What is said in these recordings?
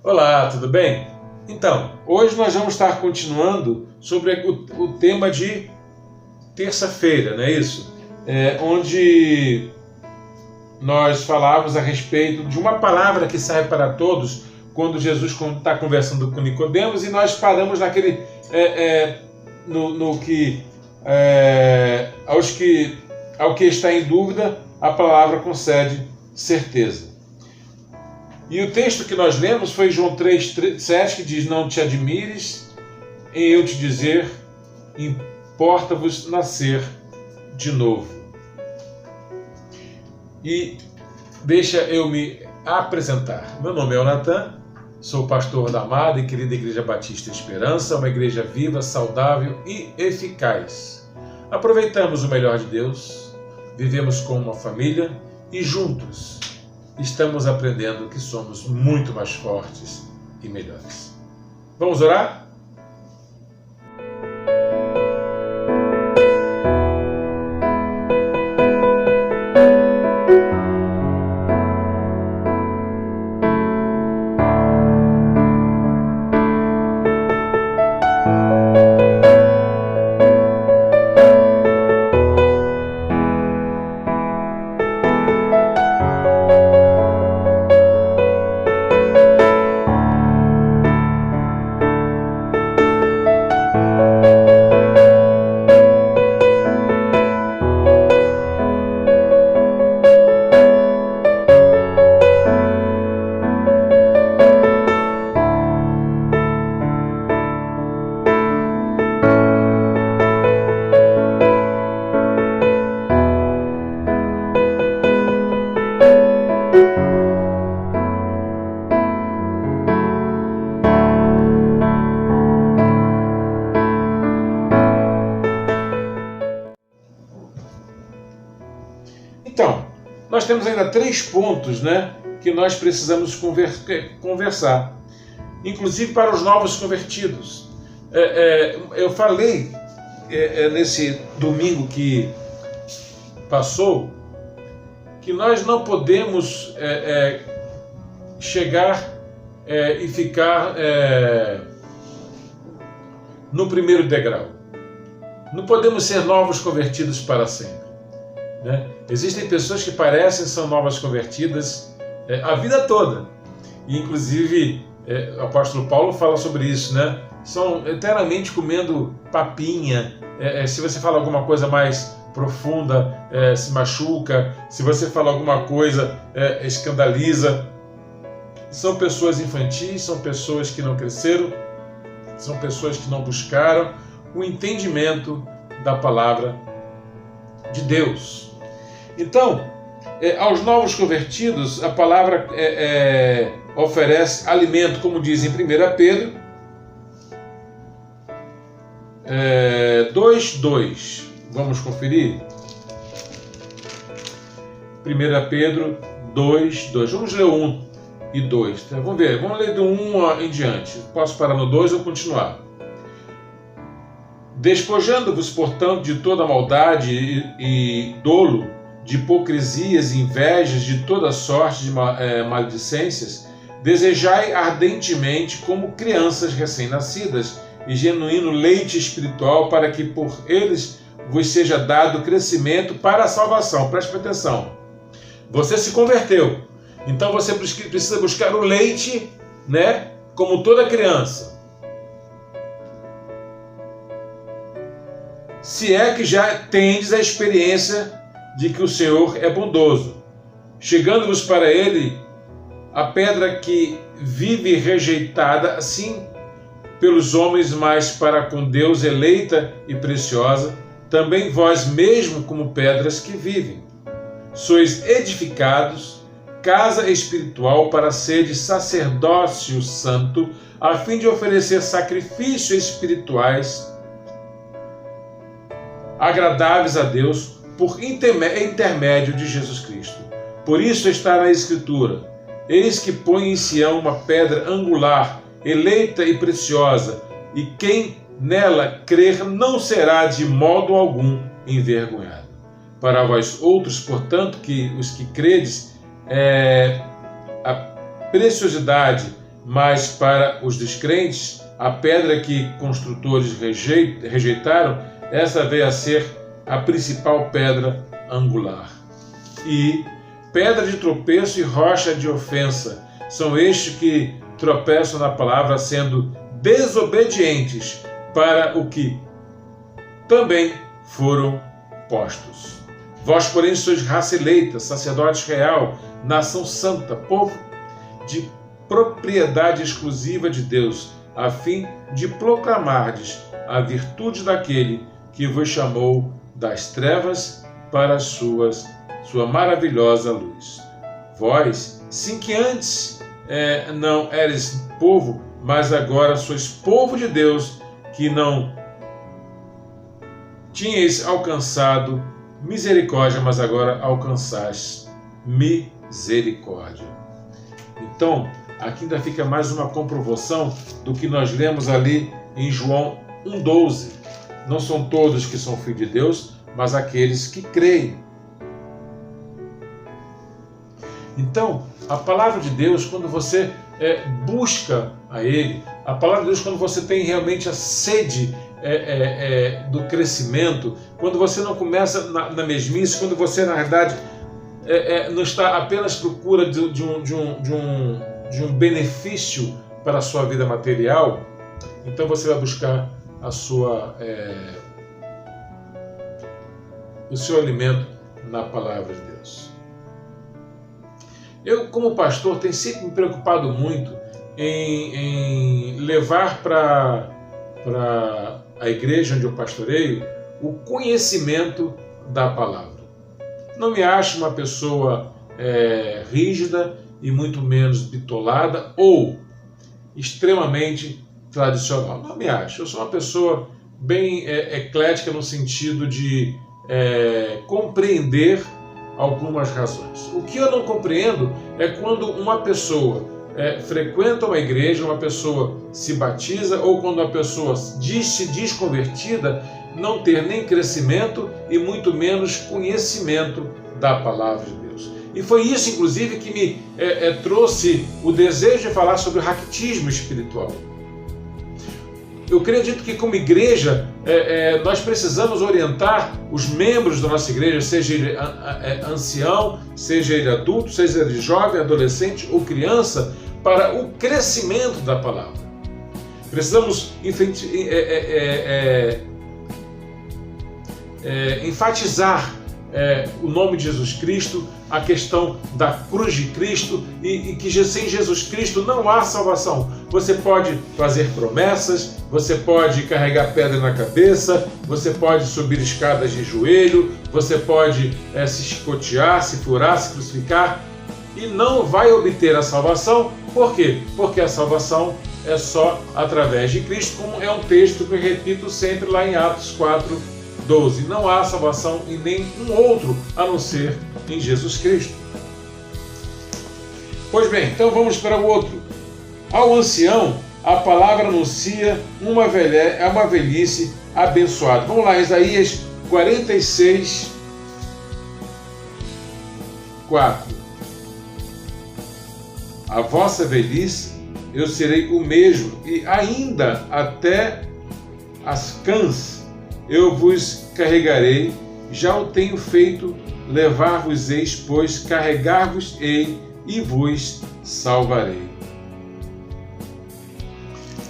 Olá, tudo bem? Então, hoje nós vamos estar continuando sobre o tema de terça-feira, não é isso? Onde nós falávamos a respeito de uma palavra que serve para todos quando Jesus está conversando com Nicodemos, e nós paramos naquele ao que está em dúvida, a palavra concede certeza. E o texto que nós lemos foi João 3,7, que diz: não te admires em eu te dizer, importa-vos nascer de novo. E deixa eu me apresentar. Meu nome é Natan, sou pastor da amada e querida Igreja Batista Esperança, uma igreja viva, saudável e eficaz. Aproveitamos o melhor de Deus, vivemos como uma família e juntos estamos aprendendo que somos muito mais fortes e melhores. Vamos orar? Então, nós temos ainda 3 pontos, que nós precisamos conversar, inclusive para os novos convertidos. Eu falei nesse domingo que passou que nós não podemos chegar e ficar no primeiro degrau. Não podemos ser novos convertidos para sempre. Existem pessoas que parecem são novas convertidas a vida toda. E, inclusive, o apóstolo Paulo fala sobre isso, São eternamente comendo papinha. Se você fala alguma coisa mais profunda, se machuca. Se você fala alguma coisa, escandaliza. São pessoas infantis, são pessoas que não cresceram, são pessoas que não buscaram o entendimento da palavra de Deus. Então, aos novos convertidos, a palavra oferece alimento, como diz em 1 Pedro 2:2. Vamos conferir? 1 Pedro 2:2. Vamos ler o 1 e 2. Vamos ver, vamos ler do 1 em diante. Posso parar no 2 ou continuar? Despojando-vos, portanto, de toda maldade e dolo, de hipocrisias e invejas, de toda sorte de maledicências, desejai ardentemente, como crianças recém-nascidas, e genuíno leite espiritual, para que por eles vos seja dado crescimento para a salvação. Preste atenção. Você se converteu, então você precisa buscar o leite, como toda criança. Se é que já tendes a experiência de que o Senhor é bondoso, chegando-vos para ele a pedra que vive rejeitada, assim pelos homens, mas para com Deus eleita e preciosa, também vós mesmo como pedras que vivem. Sois edificados, casa espiritual, para seres sacerdócio santo, a fim de oferecer sacrifícios espirituais agradáveis a Deus, por intermédio de Jesus Cristo. Por isso está na Escritura: eis que põe em Sião uma pedra angular, eleita e preciosa, e quem nela crer não será de modo algum envergonhado. Para vós outros, portanto, que os que credes, a preciosidade mas para os descrentes, a pedra que construtores rejeitaram, essa veio a ser a principal pedra angular. E pedra de tropeço e rocha de ofensa são estes que tropeçam na palavra, sendo desobedientes para o que também foram postos. Vós, porém, sois raça eleita, sacerdote real, nação santa, povo de propriedade exclusiva de Deus, a fim de proclamardes a virtude daquele que vos chamou das trevas para a sua maravilhosa luz. Vós, sim, que antes não eres povo, mas agora sois povo de Deus, que não tinhais alcançado misericórdia, mas agora alcançaste misericórdia. Então, aqui ainda fica mais uma comprovação do que nós lemos ali em João 1,12. Não são todos que são filhos de Deus, mas aqueles que creem. Então, a palavra de Deus, quando você busca a Ele, a palavra de Deus, quando você tem realmente a sede do crescimento, quando você não começa na mesmice, quando você, na verdade, não está apenas à procura de um benefício para a sua vida material, então você vai buscar o seu alimento na palavra de Deus. Eu, como pastor, tenho sempre me preocupado muito em levar para a igreja onde eu pastoreio o conhecimento da palavra. Não me acho uma pessoa rígida e muito menos bitolada ou extremamente tradicional. Não me acho. Eu sou uma pessoa bem eclética no sentido de compreender algumas razões. O que eu não compreendo é quando uma pessoa frequenta uma igreja, uma pessoa se batiza, ou quando uma pessoa se diz convertida, não ter nem crescimento e muito menos conhecimento da palavra de Deus. E foi isso, inclusive, que me trouxe o desejo de falar sobre o raquitismo espiritual. Eu acredito que, como igreja, nós precisamos orientar os membros da nossa igreja, seja ele ancião, seja ele adulto, seja ele jovem, adolescente ou criança, para o crescimento da palavra. Precisamos enfatizar o nome de Jesus Cristo, a questão da cruz de Cristo e que sem Jesus Cristo não há salvação. Você pode fazer promessas, você pode carregar pedra na cabeça, você pode subir escadas de joelho, você pode se chicotear, se furar, se crucificar e não vai obter a salvação. Por quê? Porque a salvação é só através de Cristo, como é um texto que eu repito sempre lá em Atos 4:12. Não há salvação em nenhum outro a não ser em Jesus Cristo. Pois bem, então vamos para o outro. Ao ancião, a palavra anuncia uma velhice abençoada. Vamos lá, Isaías 46:4. A vossa velhice eu serei o mesmo, e ainda até as cãs eu vos carregarei, já o tenho feito, levar-vos-eis, pois carregar-vos-ei e vos salvarei.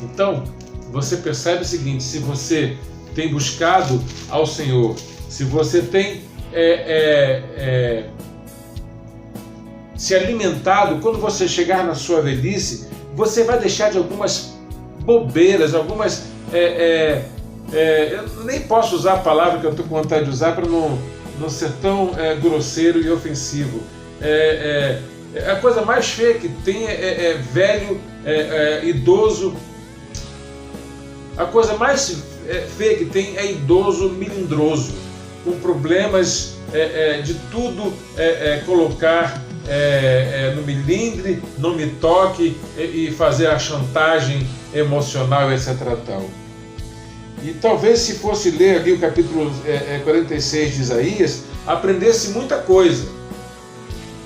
Então, você percebe o seguinte: se você tem buscado ao Senhor, se você tem se alimentado, quando você chegar na sua velhice, você vai deixar de algumas bobeiras, algumas... eu nem posso usar a palavra que eu estou com vontade de usar para não ser tão grosseiro e ofensivo. A coisa mais feia que tem é velho, idoso. A coisa mais feia que tem é idoso melindroso, com problemas de tudo colocar no milindre, não me toque, e fazer a chantagem emocional, etc. Tal. E talvez, se fosse ler ali o capítulo 46 de Isaías, aprendesse muita coisa.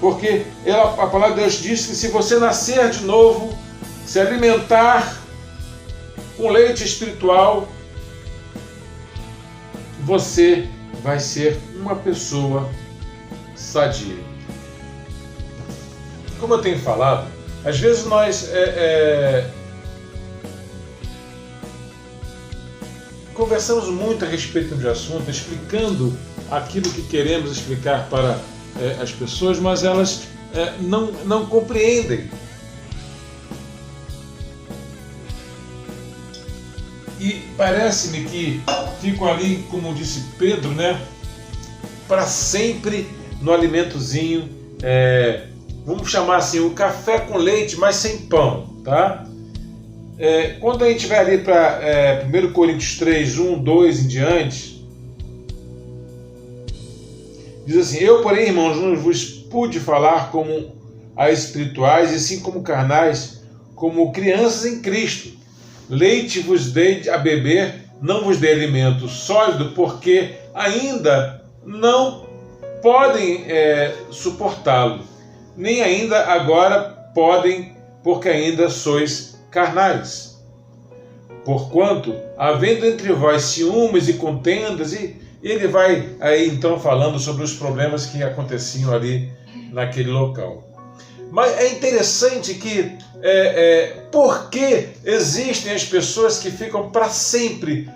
Porque a palavra de Deus diz que se você nascer de novo, se alimentar com leite espiritual, você vai ser uma pessoa sadia. Como eu tenho falado, às vezes nós conversamos muito a respeito de assunto, explicando aquilo que queremos explicar para as pessoas, mas elas não compreendem. E parece-me que ficam ali, como disse Pedro, né, para sempre no alimentozinho, vamos chamar assim, o café com leite, mas sem pão, tá? Quando a gente vai ali para 1 Coríntios 3, 1, 2 em diante, diz assim: eu, porém, irmãos, não vos pude falar como a espirituais, e sim como carnais, como crianças em Cristo. Leite vos dei a beber, não vos dei alimento sólido, porque ainda não podem suportá-lo, nem ainda agora podem, porque ainda sois carnais. Porquanto, havendo entre vós ciúmes e contendas, e ele vai aí então falando sobre os problemas que aconteciam ali naquele local. Mas é interessante que por que existem as pessoas que ficam para sempre.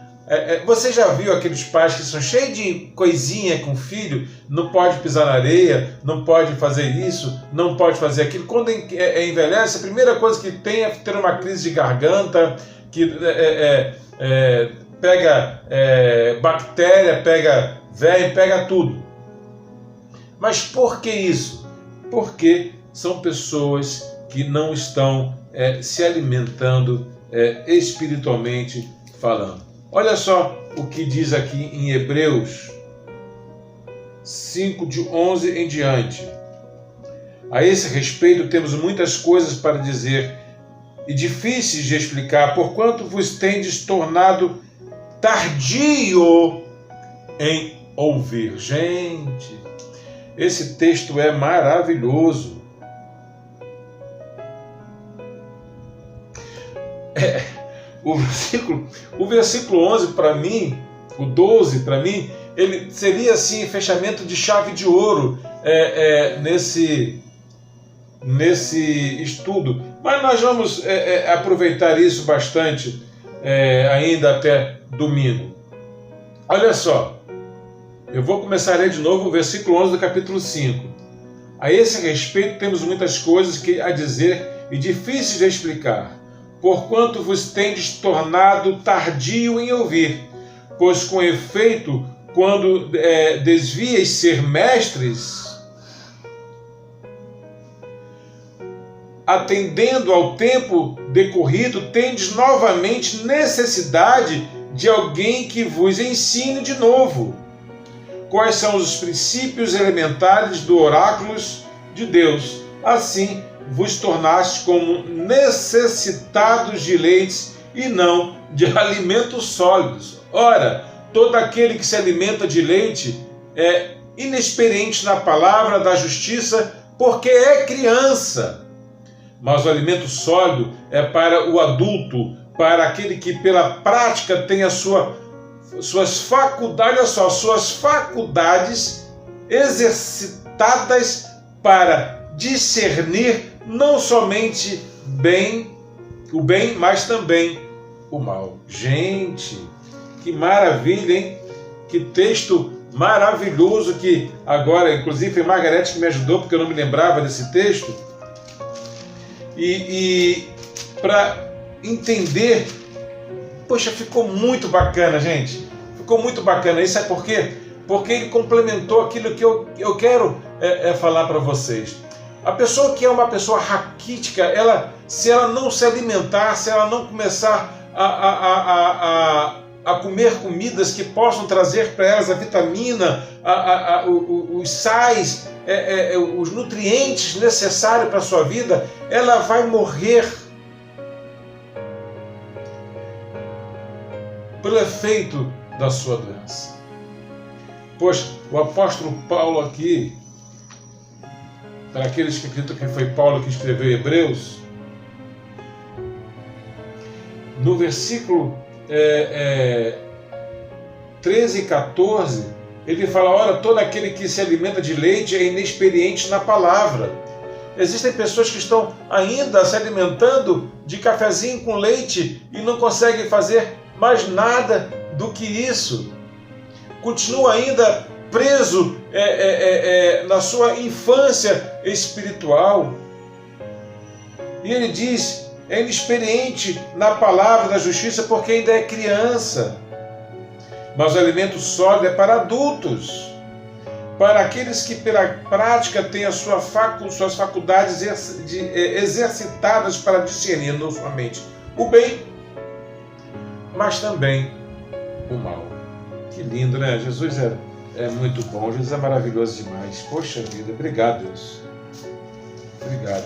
Você já viu aqueles pais que são cheios de coisinha com o filho? Não pode pisar na areia, não pode fazer isso, não pode fazer aquilo. Quando envelhece, a primeira coisa que tem é ter uma crise de garganta, que pega bactéria, pega verme, pega tudo. Mas por que isso? Porque são pessoas que não estão se alimentando espiritualmente falando. Olha só o que diz aqui em Hebreus 5, de 11 em diante. A esse respeito temos muitas coisas para dizer e difíceis de explicar, porquanto vos tendes tornado tardio em ouvir. Gente, esse texto é maravilhoso. O versículo 11 para mim, o 12 para mim, ele seria assim, fechamento de chave de ouro nesse estudo. Mas nós vamos aproveitar isso bastante ainda até domingo. Olha só, eu vou começar a ler de novo o versículo 11 do capítulo 5. A esse respeito temos muitas coisas a dizer e difíceis de explicar, porquanto vos tendes tornado tardio em ouvir, pois com efeito, quando desviais ser mestres, atendendo ao tempo decorrido, tendes novamente necessidade de alguém que vos ensine de novo quais são os princípios elementares do oráculos de Deus. Assim, vos tornastes como necessitados de leites e não de alimentos sólidos. Ora, todo aquele que se alimenta de leite é inexperiente na palavra da justiça, porque é criança. Mas o alimento sólido é para o adulto, para aquele que pela prática tem suas faculdades, olha só, suas faculdades exercitadas para discernir não somente o bem, mas também o mal. Gente, que maravilha, hein? Que texto maravilhoso, que agora, inclusive, foi Margarete que me ajudou, porque eu não me lembrava desse texto. E para entender, poxa, ficou muito bacana, gente. Ficou muito bacana. Isso é por quê? Porque ele complementou aquilo que eu quero falar para vocês. A pessoa que é uma pessoa raquítica, se ela não se alimentar, se ela não começar a comer comidas que possam trazer para elas a vitamina, os sais, os nutrientes necessários para a sua vida, ela vai morrer pelo efeito da sua doença. Pois o apóstolo Paulo aqui, para aqueles que acreditam que foi Paulo que escreveu Hebreus, no versículo 13 e 14, ele fala: ora, todo aquele que se alimenta de leite é inexperiente na palavra. Existem pessoas que estão ainda se alimentando de cafezinho com leite e não conseguem fazer mais nada do que isso. Continua ainda preso na sua infância espiritual. E ele diz: é inexperiente na palavra da justiça porque ainda é criança. Mas o alimento sólido é para adultos, para aqueles que pela prática têm suas faculdades exercitadas para discernir não somente o bem, mas também o mal. Que lindo, né? Jesus é muito bom, Jesus é maravilhoso demais. Poxa vida, obrigado, Deus. Obrigado.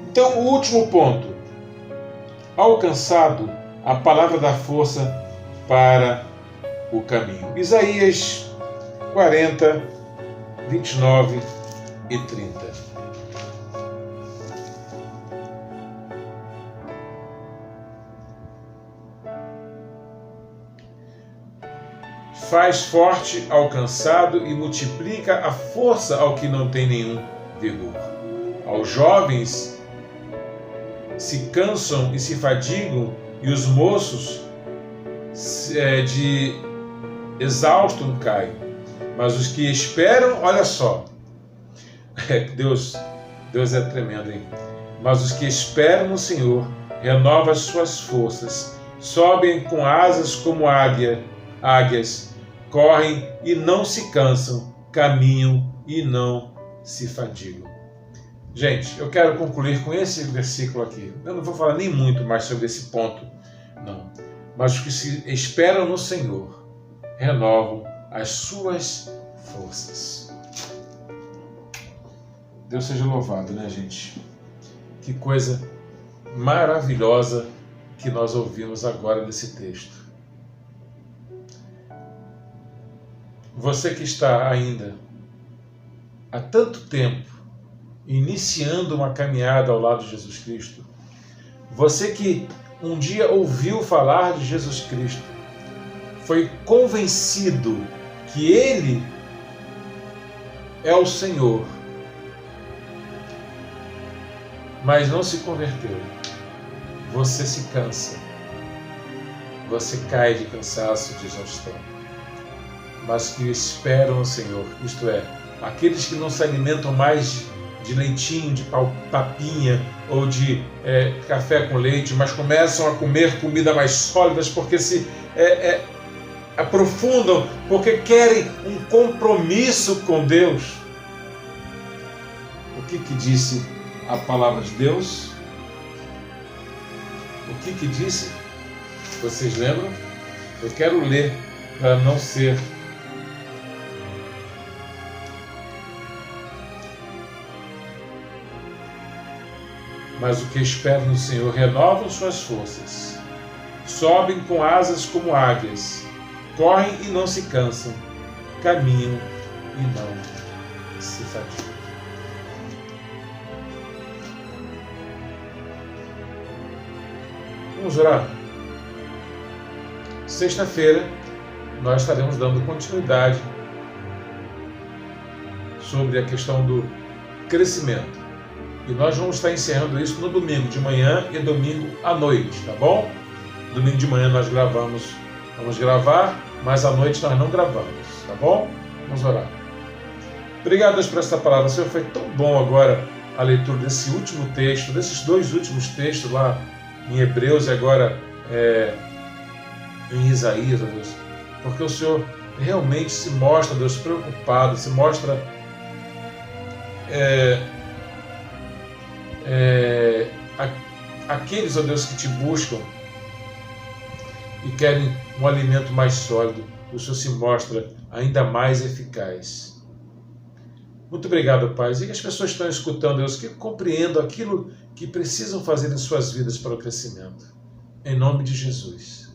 Então, o último ponto. Alcançado, a palavra da força para o caminho. Isaías 40, 29 e 30. Faz forte ao cansado e multiplica a força ao que não tem nenhum vigor. Aos jovens se cansam e se fadigam, e os moços de exaustos caem. Mas os que esperam, olha só, Deus é tremendo, hein? Mas os que esperam no Senhor renovam as suas forças, sobem com asas como águias, correm e não se cansam, caminham e não se fadigam. Gente, eu quero concluir com esse versículo aqui. Eu não vou falar nem muito mais sobre esse ponto, não. Mas os que se esperam no Senhor renovam as suas forças. Deus seja louvado, né, gente? Que coisa maravilhosa que nós ouvimos agora nesse texto. Você que está ainda há tanto tempo iniciando uma caminhada ao lado de Jesus Cristo, você que um dia ouviu falar de Jesus Cristo, foi convencido que Ele é o Senhor, mas não se converteu. Você se cansa, você cai de cansaço, de exaustão. Mas que esperam no Senhor, isto é, aqueles que não se alimentam mais de leitinho, de papinha ou de café com leite, mas começam a comer comida mais sólidas porque se aprofundam, porque querem um compromisso com Deus. O que disse a palavra de Deus? O que disse? Vocês lembram? Eu quero ler para não ser mas o que espera no Senhor renovam suas forças, sobem com asas como águias, correm e não se cansam, caminham e não se fatigam. Vamos orar? Sexta-feira nós estaremos dando continuidade sobre a questão do crescimento. E nós vamos estar encerrando isso no domingo de manhã e domingo à noite, tá bom? Domingo de manhã nós vamos gravar, mas à noite nós não gravamos, tá bom? Vamos orar. Obrigado, Deus, por essa palavra. Senhor, foi tão bom agora a leitura desse último texto, desses dois últimos textos lá em Hebreus e agora em Isaías, Deus. Porque o Senhor realmente se mostra, Deus, preocupado, se mostra aqueles, ó Deus, que te buscam e querem um alimento mais sólido, o Senhor se mostra ainda mais eficaz. Muito obrigado, Pai. E que as pessoas que estão escutando, Deus, que compreendam aquilo que precisam fazer em suas vidas para o crescimento. Em nome de Jesus.